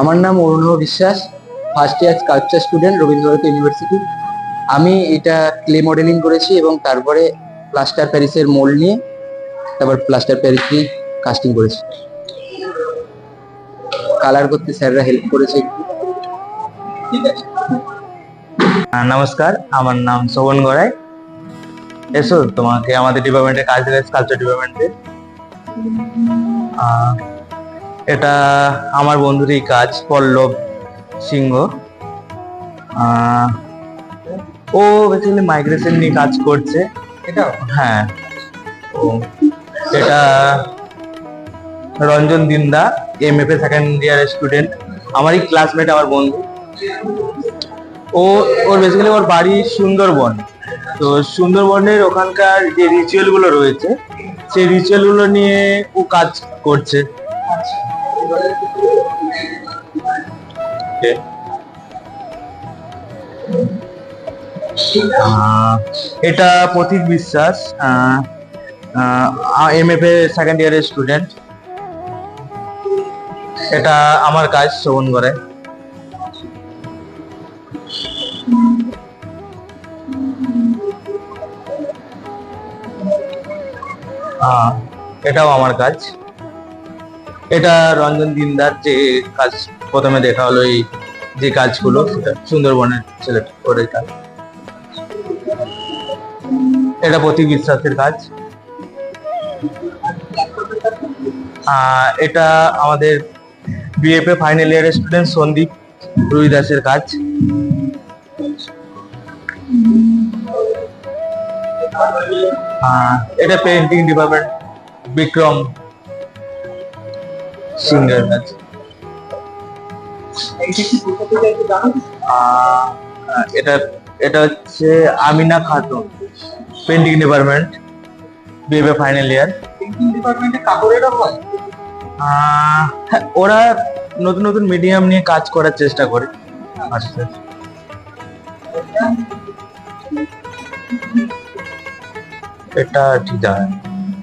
আমার নাম অরুণভ বিশ্বাস, first year sculpture student, Rabindra Bharati university. আমি এটা ক্লে মডেলিং করেছি এবং তারপরে প্লাস্টার প্যারিসের মোল্ড নিয়ে তারপর প্লাস্টার প্যারিস দিয়ে কাস্টিং করেছি। কালার করতে স্যাররা হেল্প করেছে একটু। নমস্কার, আমার নাম শোভন গড়াই। এসো তোমাকে আমাদের ডিপার্টমেন্টে কাজ দেবে, স্কাল্পচার ডিপার্টমেন্টে। এটা আমার বন্ধুরই কাজ, পল্লব সিংহ। ও বেসিক্যালি মাইগ্রেশন নিয়ে কাজ করছে। এটা হ্যাঁ, ও এটা রঞ্জন দিন্দা, এমএফএ সেকেন্ড ইয়ারের স্টুডেন্ট, আমারই ক্লাসমেট, আমার বন্ধু। ওর বেসিক্যালি ওর বাড়ি সুন্দরবন। তো সুন্দরবনের ওখানকার যে রিচুয়াল গুলো রয়েছে, সেই রিচুয়াল গুলো নিয়ে ও কাজ করছে। এটা প্রতীক বিশ্বাস, এমএফএ সেকেন্ড ইয়ারের স্টুডেন্ট। এটা আমার কাজ, শোভন করে। এটাও আমার কাজ। এটা রঞ্জন দিনদার যে কাজ প্রথমে দেখা হলো, এই যে কাজগুলো সেটা সুন্দরবনের ছেলে করে কাজ। এটা প্রতীক বিশ্বাসের কাজ। এটা আমাদের বিএফএ ফাইনাল ইয়ারের স্টুডেন্ট সন্দীপ রুই দাসের কাজ। এটা পেন্টিং ডিপার্টমেন্ট বিক্রম সিংহের কাজ। এটা এটা হচ্ছে Amina Khatun, painting department, BFA final year. Painting ডিপার্টমেন্টে কাপড়েরও হয়। ওরা নতুন নতুন মিডিয়াম নিয়ে কাজ করার চেষ্টা করে। আচ্ছা, এটা ঠিক আছে,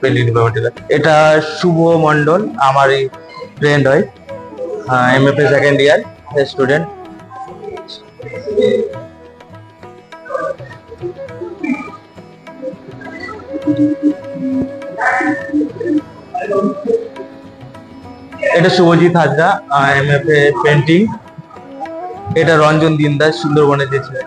পেন্টিং ডিপার্টমেন্ট। এটা শুভ মন্ডল, আমার এই ফ্রেন্ড হয়, এমএফএ সেকেন্ড ইয়ার স্টুডেন্ট। এটা শুভজিৎ হাজরা, এমএফএ পেন্টিং। এটা রঞ্জন দিনদাস, সুন্দরবনের যে ছেলে।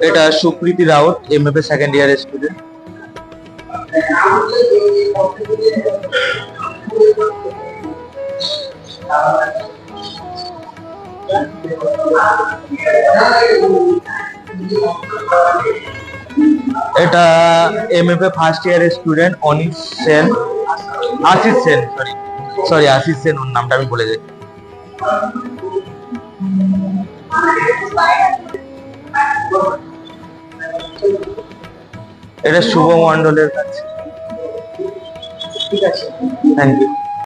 এটা সুপ্রীতি রাউত, এমএফএ সেকেন্ড ইয়ারের স্টুডেন্ট। এটা এমএফএ ফার্স্ট ইয়ারের স্টুডেন্ট অনিশ সেন, আশিস সেন, সরি আশিস সেন, ওর নামটা আমি বলে যাই। এটা শুভ মন্ডলের কাছে। ঠিক আছে, থ্যাংক ইউ।